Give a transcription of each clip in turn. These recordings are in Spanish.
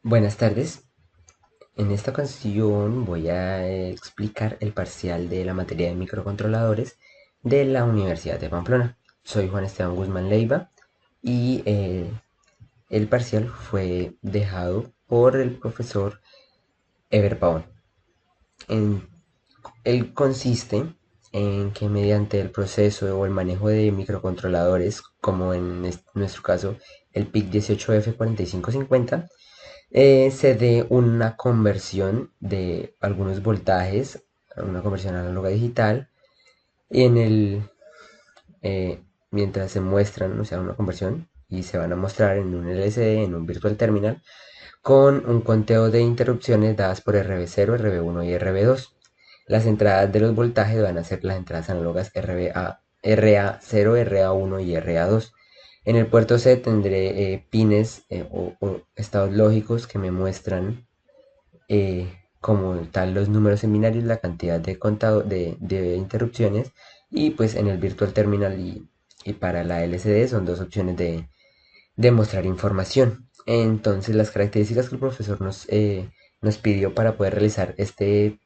Buenas tardes. En esta ocasión voy a explicar el parcial de la materia de microcontroladores de la Universidad de Pamplona. Soy Juan Esteban Guzmán Leiva y el parcial fue dejado por el profesor Ever Pavón. En- Él consiste en que mediante el proceso o el manejo de microcontroladores, como en nuestro caso el PIC 18F4550, se dé una conversión de algunos voltajes, una conversión análoga digital, y mientras se muestran, o sea, una conversión, y se van a mostrar en un LCD, en un Virtual Terminal, con un conteo de interrupciones dadas por RB0, RB1 y RB2. Las entradas de los voltajes van a ser las entradas análogas RBA, RA0, RA1 y RA2. En el puerto C tendré pines o estados lógicos que me muestran como tal los números en binarios, la cantidad de contado de interrupciones, y pues en el Virtual Terminal y para la LCD son dos opciones de mostrar información. Entonces las características que el profesor nos pidió para poder realizar este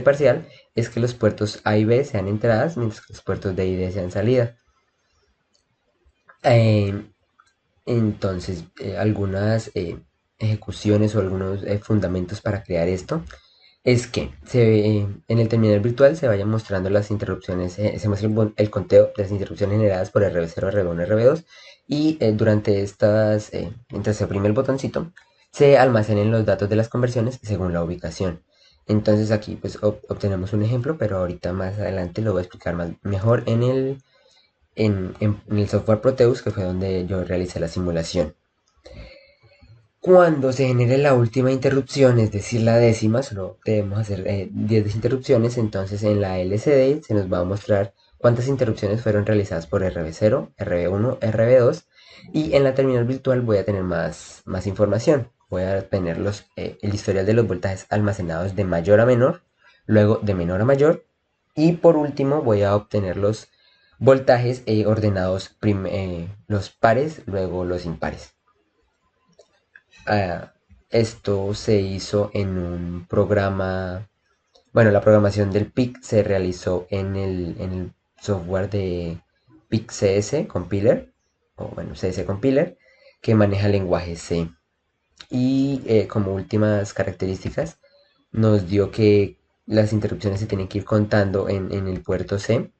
parcial es que los puertos A y B sean entradas, mientras que los puertos D y D sean salidas. Eh, entonces, algunas ejecuciones o algunos fundamentos para crear esto es que en el terminal virtual se vayan mostrando las interrupciones, se muestra el conteo de las interrupciones generadas por RB0, RB1, RB2, y durante mientras se oprime el botoncito, se almacenen los datos de las conversiones según la ubicación. Entonces aquí pues obtenemos un ejemplo, pero ahorita más adelante lo voy a explicar mejor en el software Proteus, que fue donde yo realicé la simulación. Cuando se genere la última interrupción, es decir, la décima, solo debemos hacer 10 interrupciones, entonces en la LCD se nos va a mostrar cuántas interrupciones fueron realizadas por RB0, RB1, RB2, y en la terminal virtual voy a tener más información. Voy a tener el historial de los voltajes almacenados de mayor a menor, luego de menor a mayor, y por último voy a obtener los voltajes ordenados, los pares, luego los impares. Ah, esto se hizo en un programa, bueno, la programación del PIC se realizó en el software de PIC CS Compiler, o bueno, CS Compiler, que maneja el lenguaje C. Y como últimas características, nos dio que las interrupciones se tienen que ir contando en el puerto C,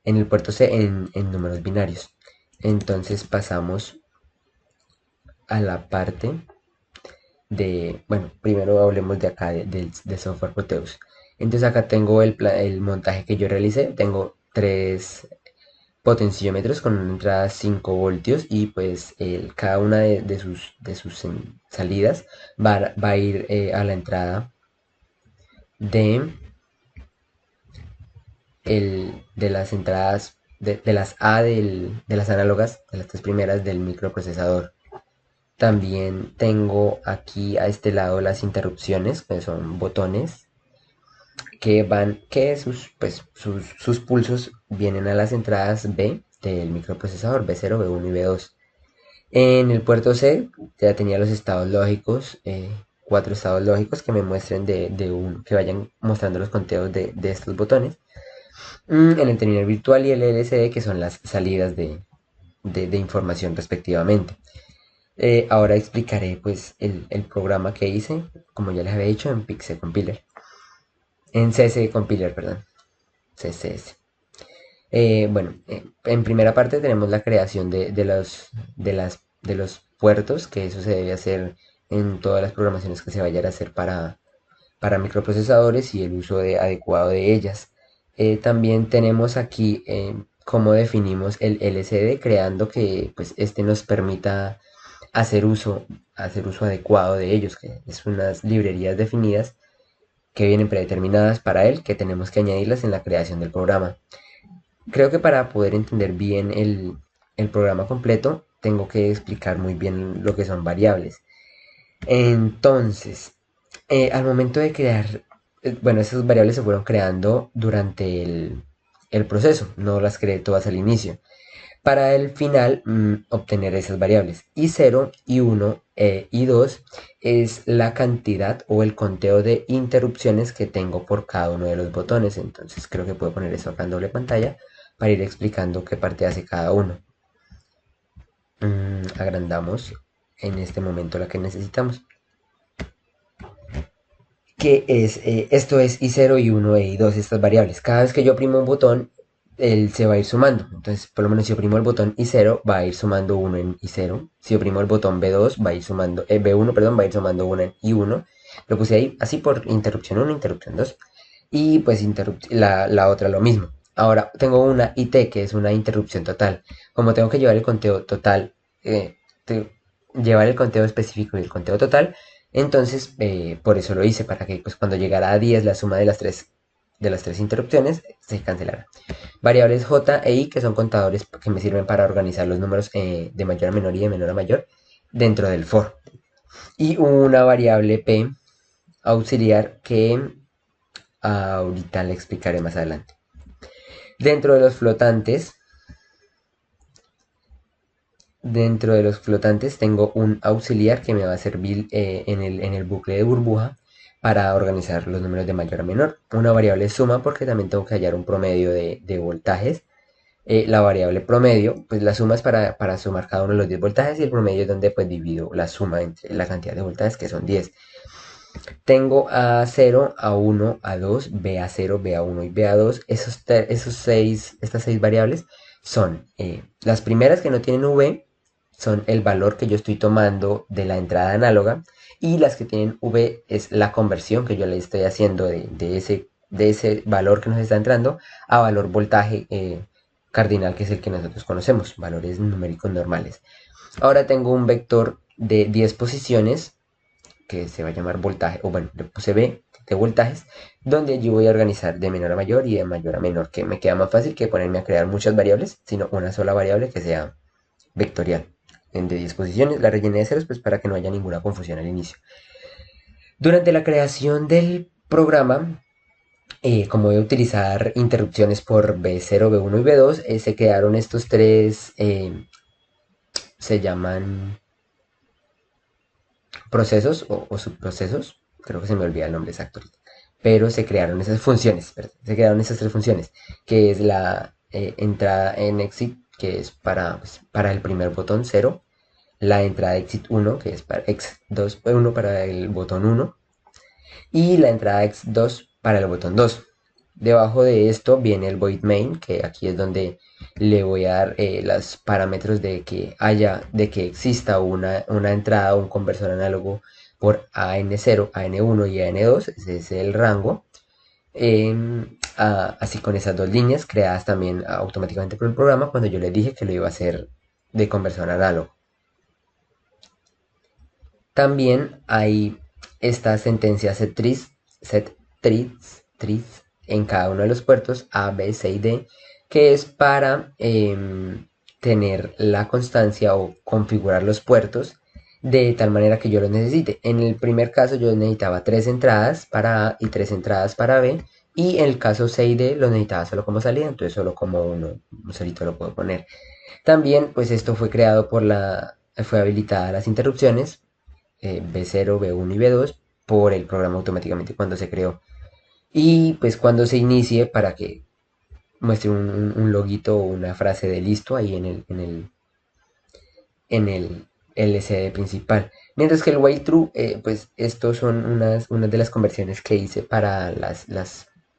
en números binarios. Entonces pasamos a la parte bueno, primero hablemos de acá, de software Proteus. Entonces acá tengo el montaje que yo realicé, tengo tres potenciómetros con una entrada 5 voltios, y pues cada una de sus salidas va a ir a la entrada de, de las entradas de las A de las análogas, de las tres primeras del microprocesador. También tengo aquí a este lado las interrupciones, que son botones que sus pulsos vienen a las entradas B del microprocesador, B0, B1 y B2. En el puerto C ya tenía los estados lógicos, cuatro estados lógicos que me muestren que vayan mostrando los conteos de estos botones. En el terminal virtual y el LCD, que son las salidas de información respectivamente. Ahora explicaré pues el programa que hice, como ya les había dicho, en Pixel Compiler. En CC Compiler, perdón. CSS. Bueno, en primera parte tenemos la creación de los puertos, que eso se debe hacer en todas las programaciones que se vayan a hacer para microprocesadores, y el uso adecuado de ellas. También tenemos aquí cómo definimos el LCD, creando que pues, este nos permita hacer uso adecuado de ellos, que es unas librerías definidas que vienen predeterminadas para él, que tenemos que añadirlas en la creación del programa. Creo que para poder entender bien el programa completo, tengo que explicar muy bien lo que son variables. Entonces, al momento de crear, bueno, esas variables se fueron creando durante el proceso, no las creé todas al inicio. Para el final obtener esas variables. Y 0 y 1 y 2 es la cantidad o el conteo de interrupciones que tengo por cada uno de los botones. Entonces creo que puedo poner eso acá en doble pantalla para ir explicando qué parte hace cada uno. Agrandamos en este momento la que necesitamos. Que es, esto es I0, I1 e I2, estas variables. Cada vez que yo oprimo un botón, él se va a ir sumando. Entonces, por lo menos si oprimo el botón I0, va a ir sumando 1 en I0. Si oprimo el botón B2, va a ir sumando, B1, perdón, va a ir sumando 1 en I1. Lo puse ahí así por interrupción 1, interrupción 2. Y pues la otra lo mismo. Ahora tengo una IT, que es una interrupción total. Como tengo que llevar el conteo total, llevar el conteo específico y el conteo total, entonces por eso lo hice, para que pues, cuando llegara a 10 la suma de las tres interrupciones se cancelara. Variables J e I, que son contadores que me sirven para organizar los números de mayor a menor y de menor a mayor dentro del for. Y una variable P auxiliar que ahorita le explicaré más adelante. Dentro de los flotantes, tengo un auxiliar que me va a servir en el bucle de burbuja para organizar los números de mayor a menor. Una variable suma, porque también tengo que hallar un promedio de voltajes. La variable promedio, pues la suma es para sumar cada uno de los 10 voltajes, y el promedio es donde pues divido la suma entre la cantidad de voltajes, que son 10. Tengo A0, A1, A2, BA0, BA1 y BA2. Estas seis variables son las primeras, que no tienen V, son el valor que yo estoy tomando de la entrada análoga, y las que tienen V es la conversión que yo le estoy haciendo de ese valor que nos está entrando a valor voltaje cardinal, que es el que nosotros conocemos, valores numéricos normales. Ahora tengo un vector de 10 posiciones que se va a llamar voltaje, o bueno, le puse B de voltajes, donde allí voy a organizar de menor a mayor y de mayor a menor, que me queda más fácil que ponerme a crear muchas variables, sino una sola variable que sea vectorial. En de 10 posiciones, la rellené de ceros, pues para que no haya ninguna confusión al inicio. Durante la creación del programa, como voy a utilizar interrupciones por B0, B1 y B2, se crearon estos tres, se llaman procesos o subprocesos, creo que se me olvida el nombre exacto, pero se crearon esas funciones, se crearon esas tres funciones, que es la entrada en exit, que es para el primer botón 0, la entrada exit 1, que es para x2, 1 para el botón 1, y la entrada x2 para el botón 2. Debajo de esto viene el void main, que aquí es donde le voy a dar los parámetros de que exista una entrada o un conversor análogo por AN0, AN1 y AN2, ese es el rango. Así, con esas dos líneas creadas también automáticamente por el programa cuando yo le dije que lo iba a hacer de conversor análogo. También hay esta sentencia setTrist en cada uno de los puertos A, B, C y D, que es para tener la constancia o configurar los puertos de tal manera que yo los necesite. En el primer caso yo necesitaba 3 entradas para A y 3 entradas para B, y en el caso C y D los necesitaba solo como salida, entonces solo como uno solito lo puedo poner. También pues esto fue creado fue habilitada las interrupciones B0, B1 y B2 por el programa automáticamente cuando se creó. Y pues cuando se inicie, para que muestre un loguito o una frase de listo ahí en el LCD principal. Mientras que el while true, pues estos son unas de las conversiones que hice para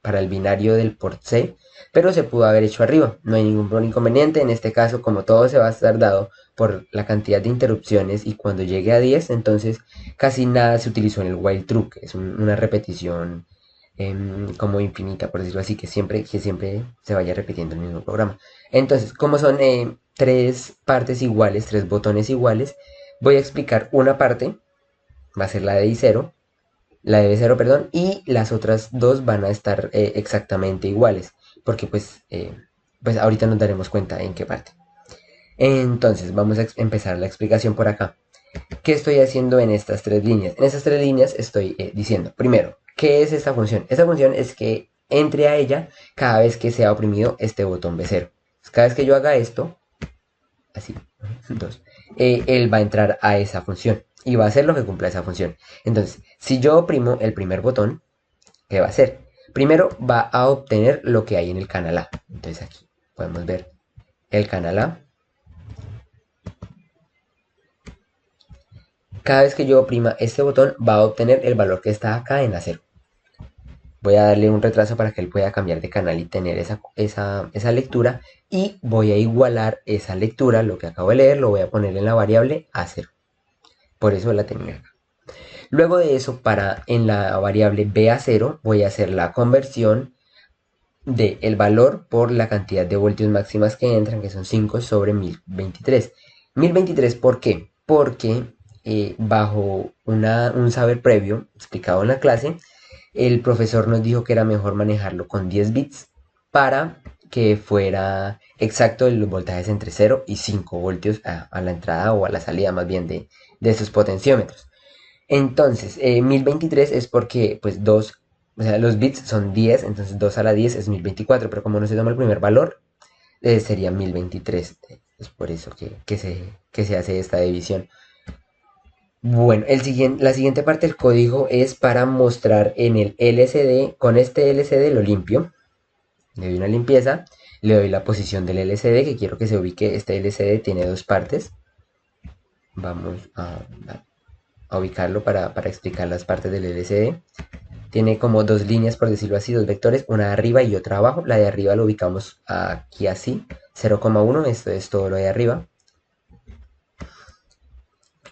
para el binario del port C, pero se pudo haber hecho arriba, no hay ningún inconveniente. En este caso, como todo se va a estar dado por la cantidad de interrupciones, y cuando llegue a 10, entonces casi nada se utilizó en el while true, que es una repetición como infinita, por decirlo así, que siempre se vaya repitiendo el mismo programa. Entonces, como son tres partes iguales, tres botones iguales, voy a explicar una parte, va a ser la de I0, la de B0, perdón, y las otras dos van a estar exactamente iguales, porque pues ahorita nos daremos cuenta en qué parte. Entonces, vamos a empezar la explicación por acá. ¿Qué estoy haciendo en estas tres líneas? En estas tres líneas estoy diciendo, primero, ¿qué es esta función? Esta función es que entre a ella cada vez que sea oprimido este botón B0. Cada vez que yo haga esto, así, 2, él va a entrar a esa función y va a hacer lo que cumpla esa función. Entonces, si yo oprimo el primer botón, ¿qué va a hacer? Primero va a obtener lo que hay en el canal A. Entonces aquí podemos ver el canal A. Cada vez que yo oprima este botón va a obtener el valor que está acá en A0. Voy a darle un retraso para que él pueda cambiar de canal y tener esa lectura. Y voy a igualar esa lectura, lo que acabo de leer, lo voy a poner en la variable A0. Por eso la tenía acá. Luego de eso, en la variable BA0 voy a hacer la conversión del valor por la cantidad de voltios máximas que entran, que son 5 sobre 1023. 1023, ¿por qué? Porque bajo un saber previo explicado en la clase, el profesor nos dijo que era mejor manejarlo con 10 bits para que fuera exacto los voltajes entre 0 y 5 voltios a la entrada o a la salida más bien de estos potenciómetros. Entonces, 1023 es porque pues o sea, los bits son 10, entonces 2 a la 10 es 1024, pero como no se toma el primer valor, sería 1023. Es por eso que se hace esta división. Bueno, la siguiente parte del código es para mostrar en el LCD. Con este LCD lo limpio, le doy una limpieza, le doy la posición del LCD, que quiero que se ubique. Este LCD tiene dos partes. Vamos a ubicarlo para explicar las partes del LCD. Tiene como dos líneas, por decirlo así, dos vectores, una arriba y otra abajo. La de arriba lo ubicamos aquí así, 0,1, esto es todo lo de arriba.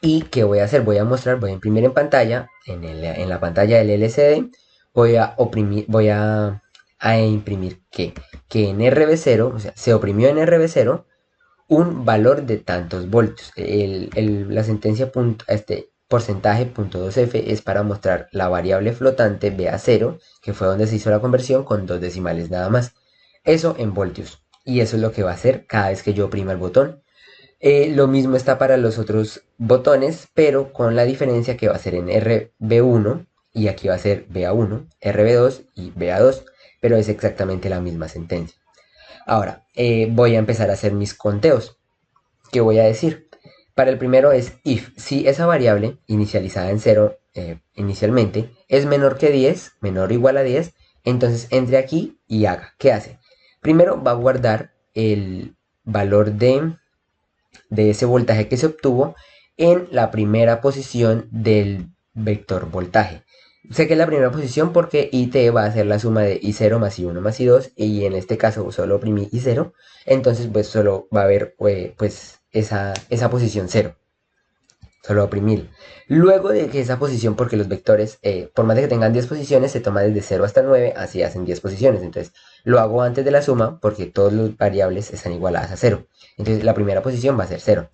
¿Y qué voy a hacer? Voy a imprimir en pantalla, en la pantalla del LCD, voy a imprimir que en RB0, o sea, se oprimió en RB0 un valor de tantos voltios. La sentencia porcentaje .2f es para mostrar la variable flotante BA0, que fue donde se hizo la conversión con dos decimales nada más. Eso en voltios. Y eso es lo que va a hacer cada vez que yo oprima el botón. Lo mismo está para los otros botones, pero con la diferencia que va a ser en RB1 y aquí va a ser BA1, RB2 y BA2, pero es exactamente la misma sentencia. Ahora, voy a empezar a hacer mis conteos. ¿Qué voy a decir? Para el primero es if. Si esa variable inicializada en 0 inicialmente es menor que 10, menor o igual a 10, entonces entre aquí y haga. ¿Qué hace? Primero va a guardar el valor de ese voltaje que se obtuvo en la primera posición del vector voltaje. Sé que es la primera posición porque IT va a ser la suma de I0 más I1 más I2 y en este caso solo oprimí I0, entonces pues solo va a haber pues esa posición 0, solo oprimir. Luego de que esa posición, porque los vectores, por más de que tengan 10 posiciones, se toma desde 0 hasta 9, así hacen 10 posiciones. Entonces lo hago antes de la suma porque todas las variables están igualadas a 0. Entonces la primera posición va a ser 0.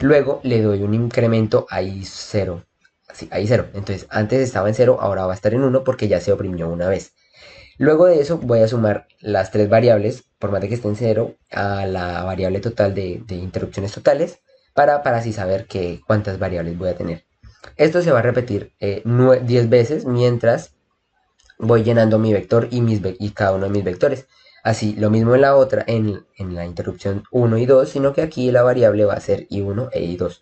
Luego le doy un incremento a I0. Sí, a I0. Entonces antes estaba en 0, ahora va a estar en 1 porque ya se oprimió una vez. Luego de eso voy a sumar las tres variables, por más de que estén en 0, a la variable total de interrupciones totales para así saber cuántas variables voy a tener. Esto se va a repetir 10 veces mientras voy llenando mi vector y cada uno de mis vectores. Así, lo mismo en la otra, en la interrupción 1 y 2, sino que aquí la variable va a ser I1 e I2.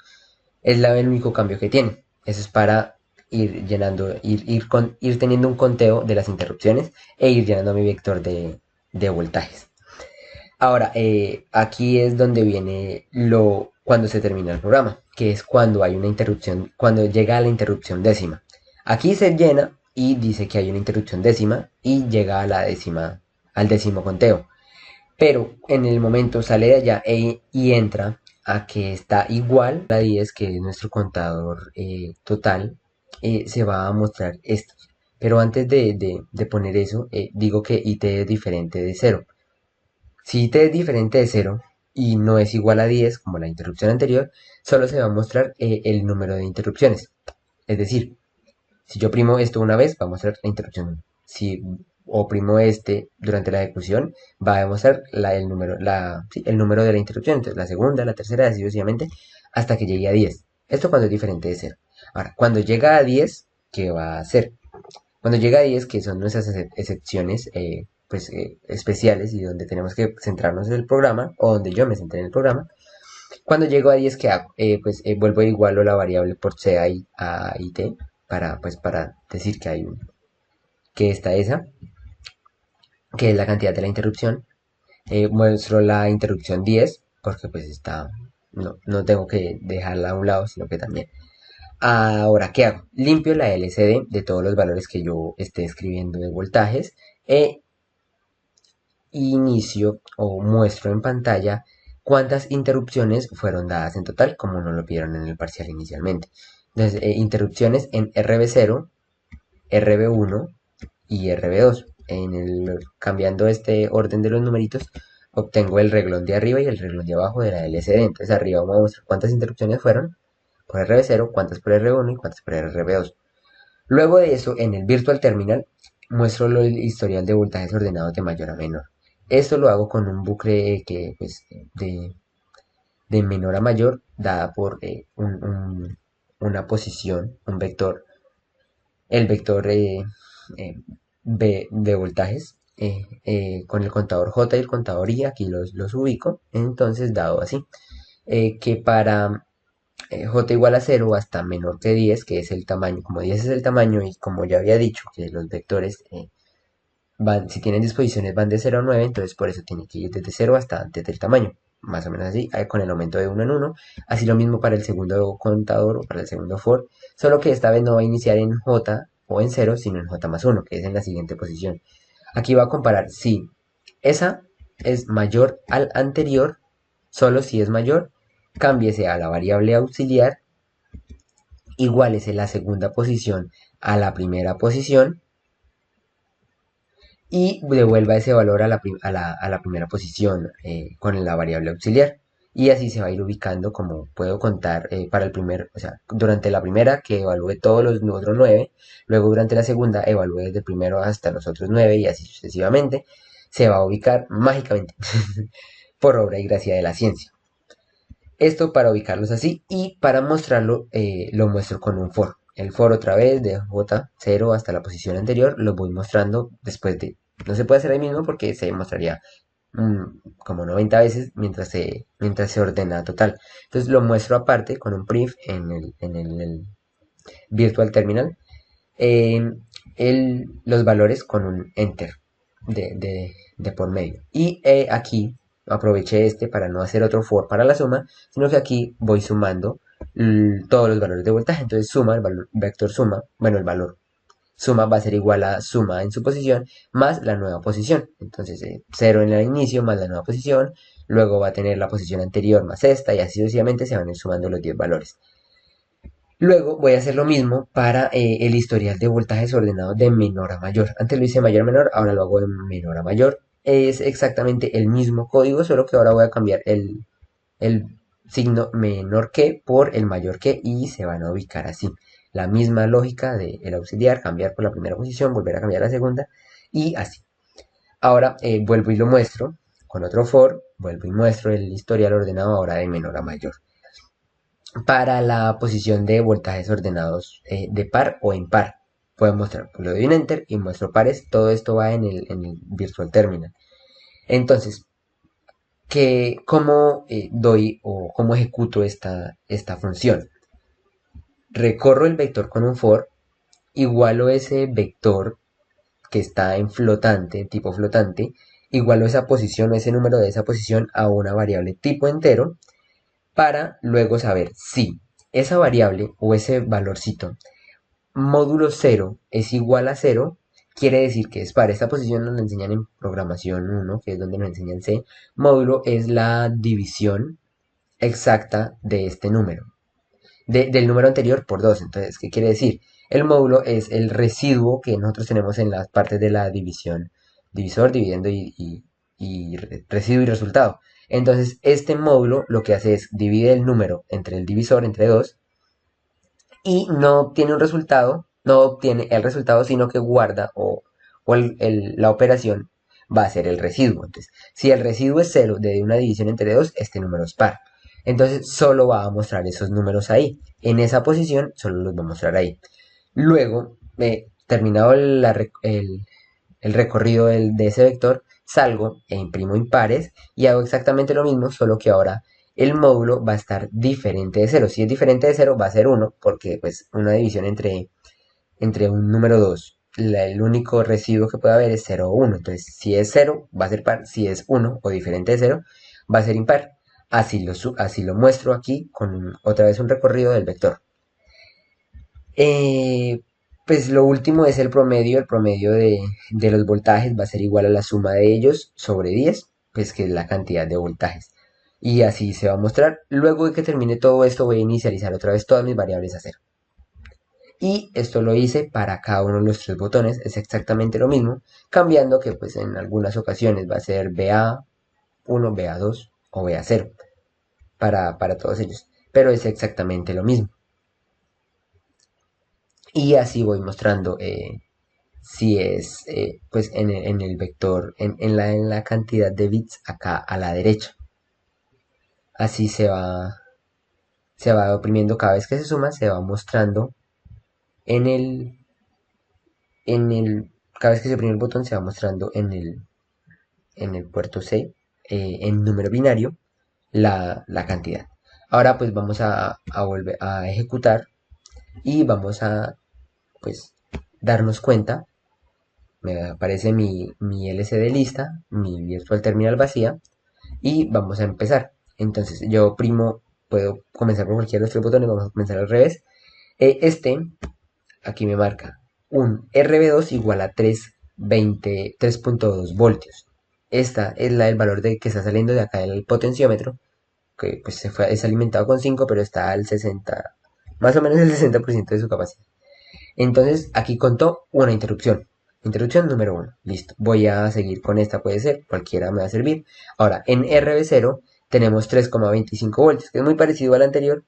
Es el único cambio que tiene. Eso es para ir llenando, ir teniendo un conteo de las interrupciones e ir llenando mi vector de voltajes. Ahora, aquí es donde viene cuando se termina el programa, que es cuando hay una interrupción, cuando llega a la interrupción décima. Aquí se llena y dice que hay una interrupción décima y llega a la décima, al décimo conteo. Pero en el momento sale de allá y entra a que está igual a 10, que es nuestro contador total, se va a mostrar esto. Pero antes de poner eso, digo que IT es diferente de 0. Si IT es diferente de 0 y no es igual a 10, como la interrupción anterior, solo se va a mostrar el número de interrupciones. Es decir, si yo oprimo esto una vez, va a mostrar la interrupción 1. Si oprimo este durante la ejecución, va a demostrar el número de la interrupción. Entonces, la segunda, la tercera, así sucesivamente, hasta que llegue a 10. Esto cuando es diferente de 0. Ahora, cuando llega a 10, ¿qué va a hacer? Cuando llega a 10, que son nuestras excepciones especiales y donde tenemos que centrarnos en el programa, o donde yo me centré en el programa, Cuando llego a 10, ¿qué hago? Vuelvo a igualo la variable por c a y t para decir que que está esa, que es la cantidad de la interrupción. Muestro la interrupción 10 porque pues no tengo que dejarla a un lado, sino que también. Ahora, ¿qué hago? Limpio la LCD de todos los valores que yo esté escribiendo de voltajes e inicio o muestro en pantalla cuántas interrupciones fueron dadas en total, como nos lo pidieron en el parcial inicialmente. Entonces, interrupciones en RB0, RB1 y RB2. Cambiando este orden de los numeritos, obtengo el reglón de arriba y el reglón de abajo de la LCD. Entonces, arriba vamos a mostrar cuántas interrupciones fueron por RB0, cuántas por RB1 y cuántas por RB2. Luego de eso, en el Virtual Terminal, muestro el historial de voltajes ordenados de mayor a menor. Esto lo hago con un bucle de menor a mayor, dada por una posición, un vector, el vector B de voltajes, con el contador J y el contador I, aquí los ubico. Entonces, dado así, que para J igual a 0 hasta menor que 10, que es el tamaño, como 10 es el tamaño y como ya había dicho que los vectores si tienen disposiciones van de 0 a 9, entonces por eso tiene que ir desde 0 hasta antes del tamaño, más o menos así, con el aumento de 1 en 1, así lo mismo para el segundo contador o para el segundo for, solo que esta vez no va a iniciar en J o en 0, sino en J más 1, que es en la siguiente posición. Aquí va a comparar si esa es mayor al anterior, solo si es mayor, cámbiese a la variable auxiliar, igualese la segunda posición a la primera posición y devuelva ese valor a la primera posición con la variable auxiliar. Y así se va a ir ubicando como puedo contar para el primer, o sea, durante la primera que evalúe todos los otros 9, luego durante la segunda evalúe desde el primero hasta los otros 9 y así sucesivamente, se va a ubicar mágicamente por obra y gracia de la ciencia. Esto para ubicarlos así y para mostrarlo lo muestro con un for. El for otra vez de J0 hasta la posición anterior lo voy mostrando después de... No se puede hacer ahí mismo porque se mostraría como 90 veces mientras se ordena total. Entonces lo muestro aparte con un print en el Virtual Terminal. Los valores con un enter de por medio. Y aquí aproveché para no hacer otro for para la suma, sino que aquí voy sumando todos los valores de voltaje. Entonces suma, el valor, vector suma, bueno, el valor suma va a ser igual a suma en su posición más la nueva posición. Entonces 0 en el inicio más la nueva posición, luego va a tener la posición anterior más esta y así sucesivamente se van a ir sumando los 10 valores. Luego voy a hacer lo mismo para el historial de voltajes ordenado de menor a mayor. Antes lo hice mayor a menor, ahora lo hago de menor a mayor. Es exactamente el mismo código, solo que ahora voy a cambiar el signo menor que por el mayor que y se van a ubicar así. La misma lógica del auxiliar, cambiar por la primera posición, volver a cambiar la segunda y así. Ahora vuelvo y lo muestro con otro for, vuelvo y muestro el historial ordenado ahora de menor a mayor. Para la posición de voltajes ordenados de par o impar, puedo mostrar, le doy un enter y muestro pares. Todo esto va en el Virtual Terminal. Entonces, ¿cómo doy o cómo ejecuto esta función? Recorro el vector con un for, igualo ese vector que está en flotante, tipo flotante, igualo esa posición o ese número de esa posición a una variable tipo entero, para luego saber si esa variable o ese valorcito módulo 0 es igual a 0, quiere decir que es par. Esta posición nos la enseñan en programación 1, que es donde nos enseñan C. Módulo es la división exacta de este número, del número anterior por 2. Entonces, ¿qué quiere decir? El módulo es el residuo que nosotros tenemos en las partes de la división. Divisor, dividendo y residuo y resultado. Entonces, este módulo lo que hace es divide el número entre el divisor, entre 2, y no obtiene un resultado, no obtiene el resultado, sino que guarda la operación va a ser el residuo. Entonces, si el residuo es 0 de una división entre 2, este número es par. Entonces, solo va a mostrar esos números ahí. En esa posición, solo los va a mostrar ahí. Luego, terminado el recorrido de ese vector, salgo e imprimo impares y hago exactamente lo mismo, solo que ahora el módulo va a estar diferente de cero. Si es diferente de cero, va a ser uno, porque pues una división entre un número 2, el único residuo que puede haber es cero o uno. Entonces, si es cero, va a ser par. Si es uno o diferente de cero, va a ser impar. Así lo muestro aquí con otra vez un recorrido del vector. Eh, pues lo último es el promedio. El promedio de los voltajes va a ser igual a la suma de ellos sobre 10, pues que es la cantidad de voltajes. Y así se va a mostrar. Luego de que termine todo esto, voy a inicializar otra vez todas mis variables a cero. Y esto lo hice para cada uno de los tres botones, es exactamente lo mismo, cambiando que pues en algunas ocasiones va a ser BA1, BA2 o BA0 para todos ellos, pero es exactamente lo mismo. Y así voy mostrando si es pues en el vector, en la cantidad de bits acá a la derecha. Así se va oprimiendo cada vez que se suma, se va mostrando en el, cada vez que se oprime el botón se va mostrando en el puerto C, en número binario, la cantidad. Ahora pues vamos a volver a ejecutar y vamos a pues darnos cuenta. Me aparece mi LCD lista, mi virtual terminal vacía y vamos a empezar. Entonces yo puedo comenzar por cualquiera de los tres botones, vamos a comenzar al revés. Aquí me marca un RB2 igual a 3.2 voltios. Esta es el valor que está saliendo de acá del potenciómetro, que pues es alimentado con 5, pero está al 60, más o menos el 60% de su capacidad. Entonces aquí contó una interrupción. Interrupción número 1. Listo. Voy a seguir con esta, puede ser, cualquiera me va a servir. Ahora, en RB0 tenemos 3.25 voltios, que es muy parecido al anterior,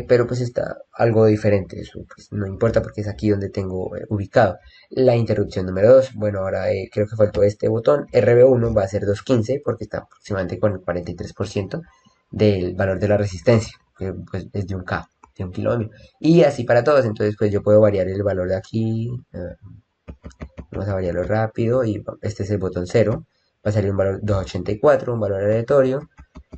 pero pues está algo diferente, eso pues no importa porque es aquí donde tengo ubicado la interrupción número 2. Bueno, ahora creo que faltó este botón, RB1 va a ser 215 porque está aproximadamente con el 43% del valor de la resistencia, que pues es de un K, de un kilo ohmio, y así para todos. Entonces pues yo puedo variar el valor de aquí, vamos a variarlo rápido, y este es el botón 0, va a salir un valor 284, un valor aleatorio.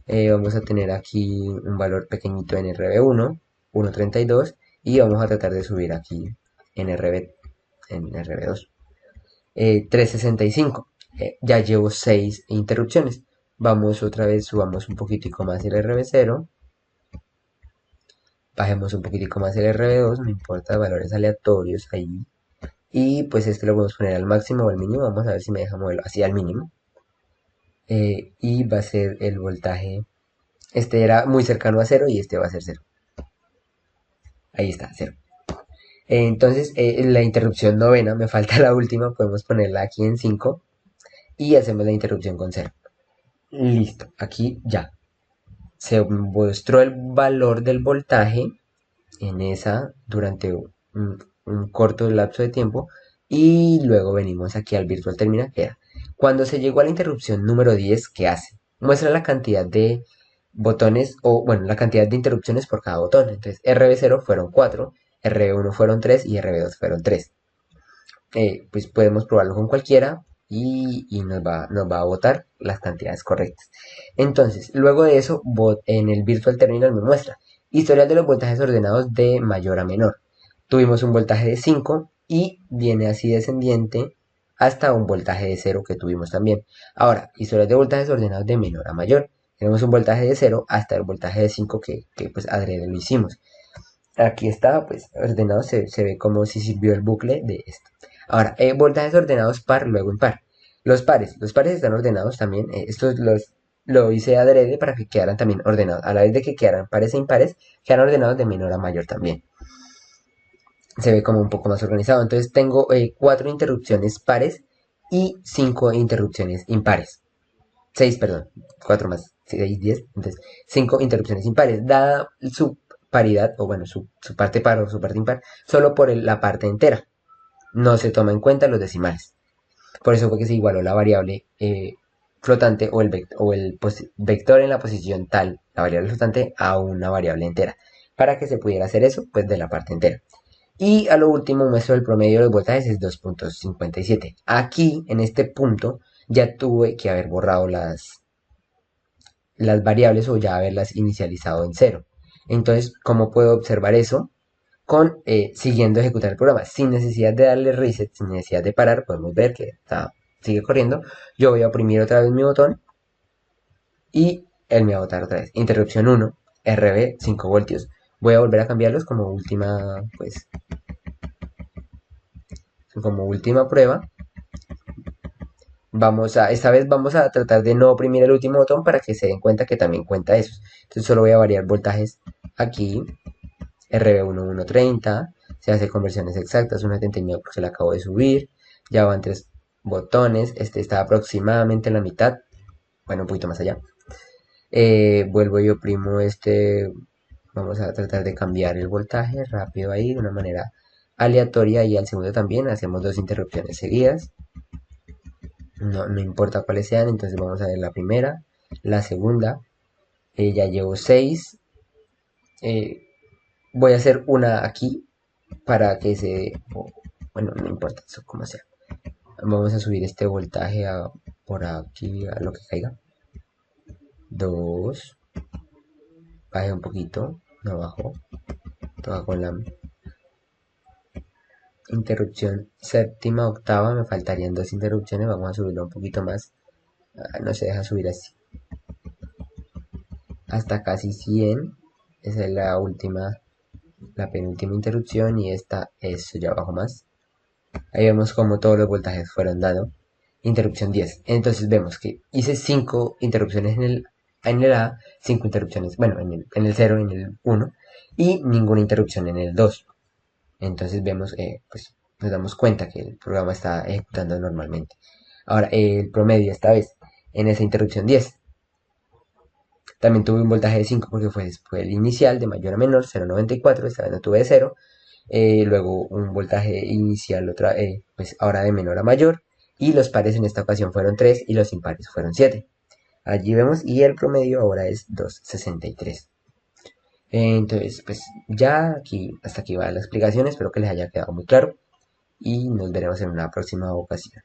Vamos a tener aquí un valor pequeñito en RB1, 1.32, y vamos a tratar de subir aquí en RB2. 365. Ya llevo 6 interrupciones. Vamos otra vez, subamos un poquitico más el RB0. Bajemos un poquitico más el RB2, no importa, valores aleatorios ahí. Y pues este lo podemos poner al máximo o al mínimo. Vamos a ver si me deja moverlo así al mínimo. Y va a ser el voltaje. Este era muy cercano a 0 y este va a ser 0. Ahí está, 0. Entonces, la interrupción novena, me falta la última, podemos ponerla aquí en 5 y hacemos la interrupción con 0. Listo, aquí ya. Se mostró el valor del voltaje en esa durante un corto lapso de tiempo y luego venimos aquí al virtual terminal que era. Cuando se llegó a la interrupción número 10, ¿qué hace? Muestra la cantidad de botones o bueno, la cantidad de interrupciones por cada botón. Entonces RB0 fueron 4, RB1 fueron 3 y RB2 fueron 3. Pues podemos probarlo con cualquiera y nos va a botar las cantidades correctas. Entonces, luego de eso, en el Virtual Terminal me muestra historial de los voltajes ordenados de mayor a menor. Tuvimos un voltaje de 5 y viene así descendiente hasta un voltaje de 0 que tuvimos también. Ahora, historial de voltajes ordenados de menor a mayor. Tenemos un voltaje de 0 hasta el voltaje de 5 que pues adrede lo hicimos. Aquí está, pues ordenado, se ve como si sirvió el bucle de esto. Ahora, voltajes ordenados par, luego impar. Los pares están ordenados también. Estos lo hice adrede para que quedaran también ordenados. A la vez de que quedaran pares e impares, quedaran ordenados de menor a mayor también. Se ve como un poco más organizado. Entonces tengo 4 interrupciones pares y 5 interrupciones impares. 6, perdón, 4 más 6, 10. Entonces, 5 interrupciones impares. Dada su paridad, o bueno, su parte par o su parte impar, solo por la parte entera. No se toma en cuenta los decimales. Por eso fue que se igualó la variable flotante o el vector en la posición tal, la variable flotante, a una variable entera. Para que se pudiera hacer eso, pues de la parte entera. Y a lo último muestro el promedio de los voltajes es 2.57. Aquí, en este punto, ya tuve que haber borrado las variables o ya haberlas inicializado en cero. Entonces, ¿cómo puedo observar eso? Siguiendo ejecutar el programa, sin necesidad de darle reset, sin necesidad de parar, podemos ver que sigue corriendo. Yo voy a oprimir otra vez mi botón y él me va a botar otra vez. Interrupción 1, RB 5 voltios. Voy a volver a cambiarlos como última prueba. Esta vez vamos a tratar de no oprimir el último botón para que se den cuenta que también cuenta eso. Entonces solo voy a variar voltajes aquí, RB1 130, se hace conversiones exactas, 1.79 porque la acabo de subir, ya van 3 botones, este está aproximadamente en la mitad, bueno, un poquito más allá. Vuelvo y oprimo vamos a tratar de cambiar el voltaje rápido ahí de una manera aleatoria y al segundo también hacemos 2 interrupciones seguidas. No importa cuáles sean, entonces vamos a ver la primera, la segunda, ya llevo 6, voy a hacer una aquí para que bueno, no importa eso como sea. Vamos a subir este voltaje por aquí a lo que caiga. 2, baje un poquito, no bajó, toca con la interrupción séptima, octava, me faltarían 2 interrupciones, vamos a subirlo un poquito más, no se deja subir así, hasta casi 100, esa es la penúltima interrupción y esta es ya abajo más. Ahí vemos como todos los voltajes fueron dados. Interrupción 10. Entonces vemos que hice 5 interrupciones en el A, 5 interrupciones, bueno, en el 0, en el 1, y ninguna interrupción en el 2. Entonces vemos, pues nos damos cuenta que el programa está ejecutando normalmente. Ahora, el promedio esta vez, en esa interrupción 10. También tuve un voltaje de 5 porque fue el inicial de mayor a menor, 0.94, esta vez no tuve de 0. Luego un voltaje inicial pues ahora de menor a mayor, y los pares en esta ocasión fueron 3 y los impares fueron 7. Allí vemos, y el promedio ahora es 2.63. Entonces, pues ya hasta aquí va la explicación, espero que les haya quedado muy claro y nos veremos en una próxima ocasión.